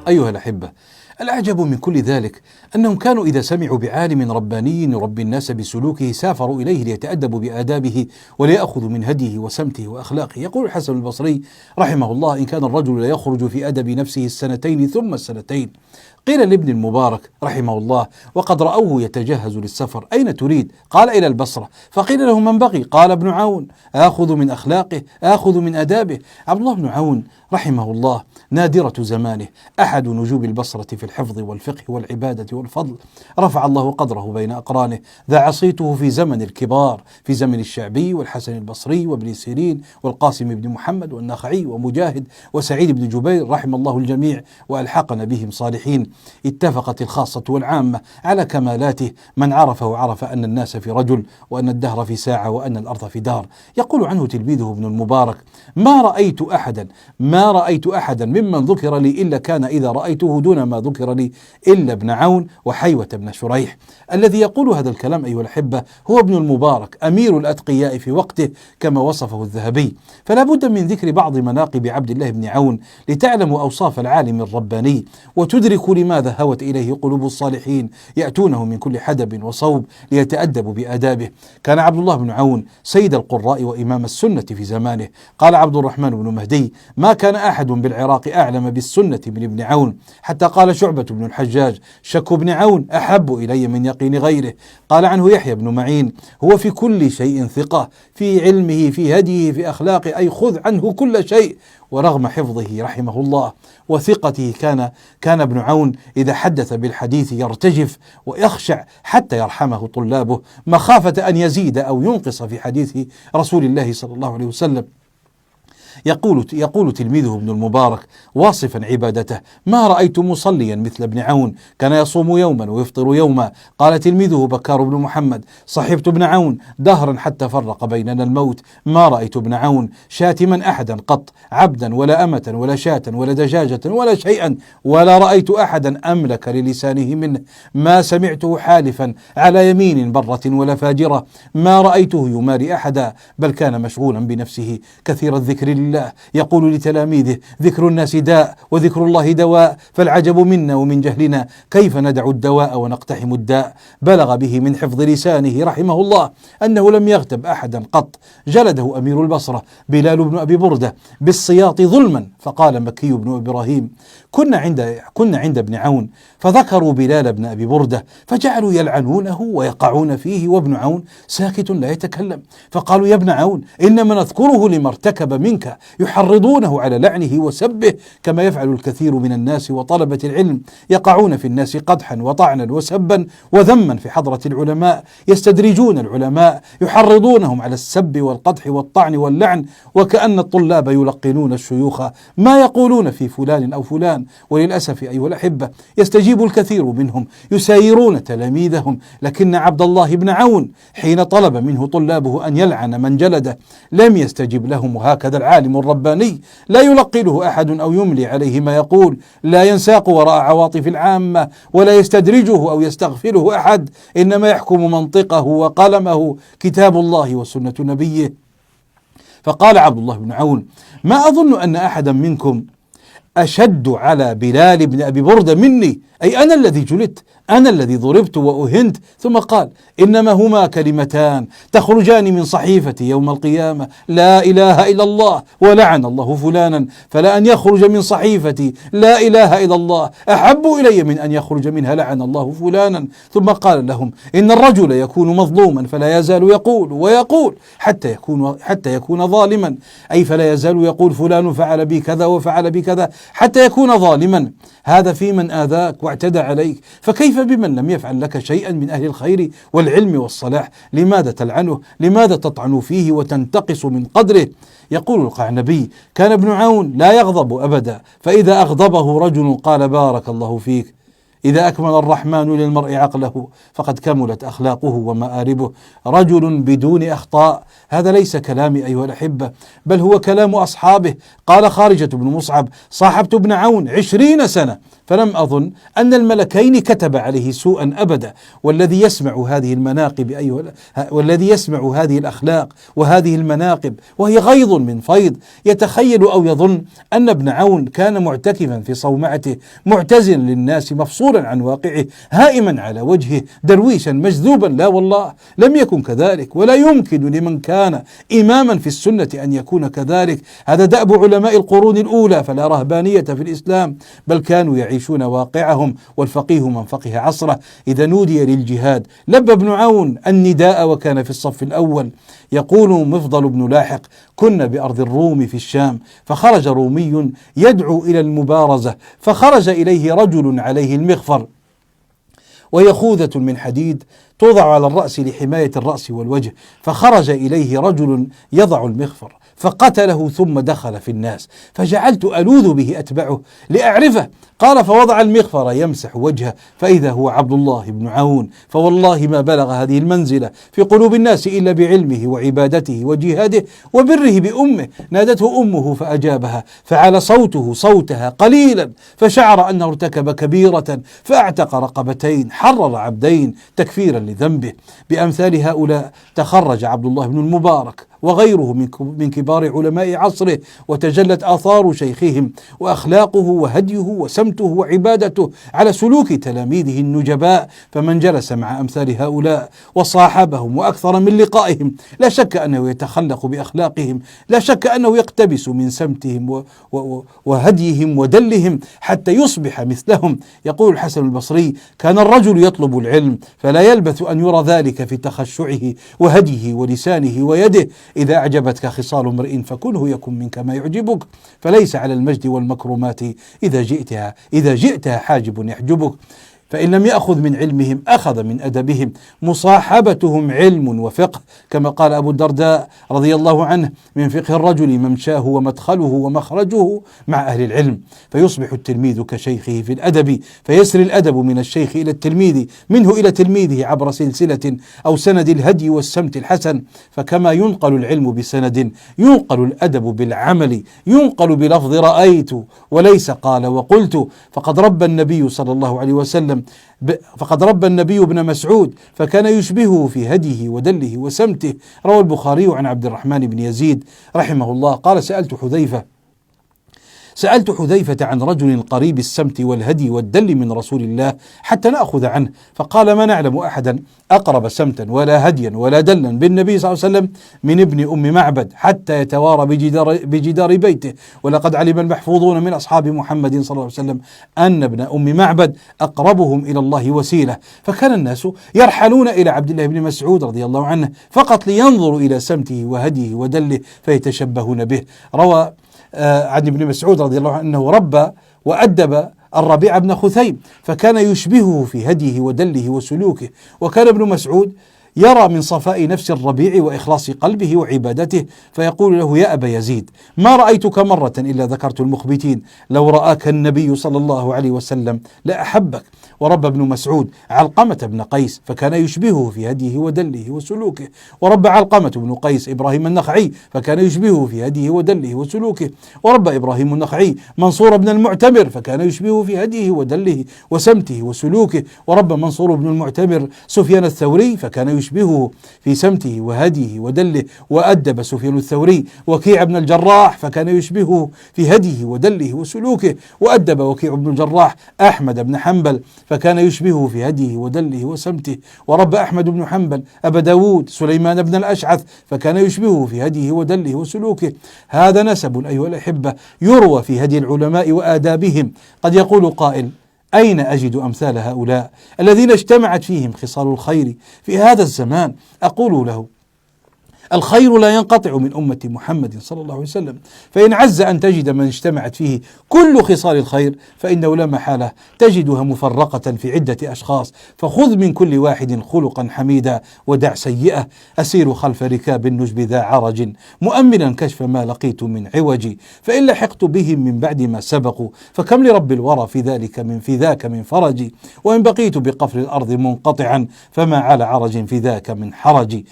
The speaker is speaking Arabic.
أيها الأحبة، الأعجب من كل ذلك أنهم كانوا إذا سمعوا بعالم رباني يربي الناس بسلوكه سافروا إليه ليتأدبوا بآدابه وليأخذوا من هديه وسمته وأخلاقه. يقول الحسن البصري رحمه الله: إن كان الرجل ليخرج في أدب نفسه السنتين ثم السنتين. قيل لابن المبارك رحمه الله وقد رأوه يتجهز للسفر: أين تريد؟ قال: إلى البصرة. فقيل له: من بقي؟ قال: ابن عون، آخذ من أخلاقه، آخذ من آدابه. عبد الله بن عون رحمه الله نادرة زمانه، أحد نجوم البصرة في الحفظ والفقه والعبادة والفضل، رفع الله قدره بين أقرانه، ذا عصيته في زمن الكبار، في زمن الشعبي والحسن البصري وابن سيرين والقاسم بن محمد والنخعي ومجاهد وسعيد بن جبير رحم الله الجميع وألحقنا بهم صالحين. اتفقت الخاصة والعامة على كمالاته، من عرفه عرف أن الناس في رجل، وأن الدهر في ساعة، وأن الأرض في دار. يقول عنه تلميذه ابن المبارك: ما رأيت أحدا ممن ذكر لي إلا كان إذا رأيته دون ما ذكر لي إلا ابن عون وحيوة بن شريح. الذي يقول هذا الكلام أيها الأحبة هو ابن المبارك، أمير الأتقياء في وقته كما وصفه الذهبي. فلا بد من ذكر بعض مناقب عبد الله بن عون لتعلموا أوصاف العالم الرباني وتدركوا لماذا هوت إليه قلوب الصالحين يأتونه من كل حدب وصوب ليتأدبوا بآدابه. كان عبد الله بن عون سيد القراء وإمام السنة في زمانه. قال عبد الرحمن بن مهدي: ما كان أحد بالعراق أعلم بالسنة من ابن عون، حتى قال شعبة بن الحجاج: شك ابن عون أحب إلي من يقين غيره. قال عنه يحيى بن معين: هو في كل شيء ثقة، في علمه، في هديه، في أخلاقه، أي خذ عنه كل شيء. ورغم حفظه رحمه الله وثقته كان ابن عون إذا حدث بالحديث يرتجف ويخشع حتى يرحمه طلابه، مخافة أن يزيد أو ينقص في حديث رسول الله صلى الله عليه وسلم. يقول تلميذه ابن المبارك واصفا عبادته: ما رأيت مصليا مثل ابن عون، كان يصوم يوما ويفطر يوما. قال تلميذه بكار بن محمد: صحبت ابن عون دهرا حتى فرق بيننا الموت، ما رأيت ابن عون شاتما أحدا قط، عبدا ولا أمة ولا شاة ولا دجاجة ولا شيئا، ولا رأيت أحدا أملك للسانه منه، ما سمعته حالفا على يمين برة ولا فاجرة، ما رأيته يماري أحدا، بل كان مشغولا بنفسه كثير الذكر لله. يقول لتلاميذه: ذكر الناس داء وذكر الله دواء، فالعجب منا ومن جهلنا كيف ندع الدواء ونقتحم الداء. بلغ به من حفظ لسانه رحمه الله أنه لم يغتب أحدا قط. جلده أمير البصرة بلال بن أبي بردة بالسياط ظلما، فقال مكي بن إبراهيم: كنا عند ابن عون فذكروا بلال بن أبي بردة فجعلوا يلعنونه ويقعون فيه، وابن عون ساكت لا يتكلم. فقالوا: يا ابن عون، إنما نذكره لما ارتكب منك، يحرضونه على لعنه وسبه كما يفعل الكثير من الناس وطلبة العلم، يقعون في الناس قدحا وطعنا وسبا وذما في حضرة العلماء، يستدرجون العلماء، يحرضونهم على السب والقدح والطعن واللعن، وكأن الطلاب يلقنون الشيوخ ما يقولون في فلان أو فلان. وللأسف أيها الأحبة يستجيب الكثير منهم يسايرون تلاميذهم، لكن عبد الله بن عون حين طلب منه طلابه أن يلعن من جلده لم يستجب لهم. وهكذا العالم الرباني لا يلقنه أحد أو يملي عليه ما يقول، لا ينساق وراء عواطف العامة ولا يستدرجه أو يستغفله أحد، إنما يحكم منطقه وقلمه كتاب الله وسنة نبيه. فقال عبد الله بن عون: ما أظن أن أحدا منكم أشد على بلال بن أبي بردة مني، أي أنا الذي جلدت، أنا الذي ضربت وأهنت. ثم قال: إنما هما كلمتان تخرجان من صحيفتي يوم القيامة: لا إله إلا الله ولعن الله فلانا، فلا أن يخرج من صحيفتي لا إله إلا الله أحب إلي من أن يخرج منها لعن الله فلانا. ثم قال لهم: إن الرجل يكون مظلوما فلا يزال يقول ويقول حتى يكون ظالما، أي فلا يزال يقول فلان فعل بي كذا وفعل بي كذا حتى يكون ظالما. هذا في من آذاك واعتدى عليك، فكيف بمن لم يفعل لك شيئا من أهل الخير والعلم والصلاح؟ لماذا تلعنه؟ لماذا تطعن فيه وتنتقص من قدره؟ يقول القعنبي: كان ابن عون لا يغضب أبدا، فإذا أغضبه رجل قال: بارك الله فيك. إذا أكمل الرحمن للمرء عقله فقد كملت أخلاقه ومآربه. رجل بدون أخطاء، هذا ليس كلامي أيها الأحبة، بل هو كلام أصحابه. قال خارجة بن مصعب: صاحبت ابن عون 20 سنة فلم أظن أن الملكين كتب عليه سوءا أبدا. والذي يسمع هذه المناقب والذي يسمع هذه الأخلاق وهذه المناقب وهي غيض من فيض يتخيل أو يظن أن ابن عون كان معتكفا في صومعته، معتزلا للناس، مفصولا عن واقعه، هائما على وجهه، درويشا مجذوبا. لا والله، لم يكن كذلك، ولا يمكن لمن كان إماما في السنة أن يكون كذلك. هذا دأب علماء القرون الأولى، فلا رهبانية في الإسلام، بل كانوا يعيشون واقعهم. والفقيه من فقه عصره. إذا نودي للجهاد لبى ابن عون النداء وكان في الصف الأول. يقول مفضل بن لاحق: كنا بأرض الروم في الشام، فخرج رومي يدعو إلى المبارزة، فخرج إليه رجل عليه المغفر وهي خوذة من حديد توضع على الرأس لحماية الرأس والوجه، فخرج إليه رجل يضع المغفر فقتله ثم دخل في الناس، فجعلت ألوذ به أتبعه لأعرفه. قال: فوضع المغفر يمسح وجهه فإذا هو عبد الله بن عون. فوالله ما بلغ هذه المنزلة في قلوب الناس إلا بعلمه وعبادته وجهاده وبره بأمه. نادته أمه فأجابها، فعلى صوته صوتها قليلا، فشعر أنه ارتكب كبيرة، فأعتق رقبتين، حرر عبدين تكفيرا لذنبه. بأمثال هؤلاء تخرج عبد الله بن المبارك وغيره من كبار علماء عصره، وتجلت آثار شيخهم وأخلاقه وهديه وسمته وعبادته على سلوك تلاميذه النجباء. فمن جلس مع أمثال هؤلاء وصاحبهم وأكثر من لقائهم لا شك أنه يتخلق بأخلاقهم، لا شك أنه يقتبس من سمتهم وهديهم ودلهم حتى يصبح مثلهم. يقول الحسن البصري: كان الرجل يطلب العلم فلا يلبث أن يرى ذلك في تخشعه وهديه ولسانه ويده. إذا أعجبتك خصال امرئ فكله يكن منك ما يعجبك، فليس على المجد والمكرمات إذا جئتها حاجب يحجبك. فإن لم يأخذ من علمهم أخذ من أدبهم. مصاحبتهم علم وفقه، كما قال أبو الدرداء رضي الله عنه: من فقه الرجل ممشاه ومدخله ومخرجه مع أهل العلم. فيصبح التلميذ كشيخه في الأدب، فيسري الأدب من الشيخ إلى التلميذ، منه إلى تلميذه عبر سلسلة أو سند الهدي والسمت الحسن. فكما ينقل العلم بسند ينقل الأدب بالعمل، ينقل بلفظ رأيت وليس قال وقلت. فقد ربى النبي صلى الله عليه وسلم ابن مسعود فكان يشبهه في هديه ودله وسمته. روى البخاري عن عبد الرحمن بن يزيد رحمه الله قال: سألت حذيفة عن رجل قريب السمت والهدي والدل من رسول الله حتى نأخذ عنه، فقال: ما نعلم أحدا أقرب سمتا ولا هديا ولا دلا بالنبي صلى الله عليه وسلم من ابن أم معبد حتى يتوارى بجدار بيته. ولقد علم المحفوظون من أصحاب محمد صلى الله عليه وسلم أن ابن أم معبد أقربهم إلى الله وسيلة. فكان الناس يرحلون إلى عبد الله بن مسعود رضي الله عنه فقط لينظروا إلى سمته وهديه ودله فيتشبهون به. روى عن ابن مسعود رضي الله عنه أنه ربى وأدب الربيع بن خثيم فكان يشبهه في هديه ودله وسلوكه. وكان ابن مسعود يرى من صفاء نفس الربيع وإخلاص قلبه وعبادته فيقول له: يا أبا يزيد، ما رأيتك مرة إلا ذكرت المخبتين، لو رآك النبي صلى الله عليه وسلم لأحبك. ورب ابن مسعود علقمة بن قيس فكان يشبهه في هديه ودله وسلوكه. ورب علقمة بن قيس إبراهيم النخعي فكان يشبهه في هديه ودله وسلوكه. ورب إبراهيم النخعي منصور بن المعتمر فكان يشبهه في هديه ودله وسمته وسلوكه. ورب منصور بن المعتمر سفيان الثوري فكان يشبهه في سمته وهديه ودله وأدب سفيان الثوري وكيع بن الجراح فكان يشبهه في هديه ودله وسلوكه. وأدب وكيع بن الجراح أحمد بن حنبل فكان يشبهه في هديه ودله وسمته. ورب أحمد بن حنبل أبا داود سليمان بن الأشعث فكان يشبهه في هديه ودله وسلوكه. هذا نسب أيها الأحبة يروى في هدي العلماء وآدابهم. قد يقول قائل: أين أجد أمثال هؤلاء الذين اجتمعت فيهم خصال الخير في هذا الزمان؟ أقول له: الخير لا ينقطع من أمة محمد صلى الله عليه وسلم، فإن عز أن تجد من اجتمعت فيه كل خصال الخير فإنه لا محالة تجدها مفرقة في عدة أشخاص، فخذ من كل واحد خلقا حميدا ودع سيئة. أسير خلف ركاب النجب ذا عرج مؤملا كشف ما لقيت من عوج، فإن لحقت بهم من بعد ما سبقوا فكم لرب الورى في ذاك من فرج، وإن بقيت بقفر الأرض منقطعا فما على عرج في ذاك من حرج.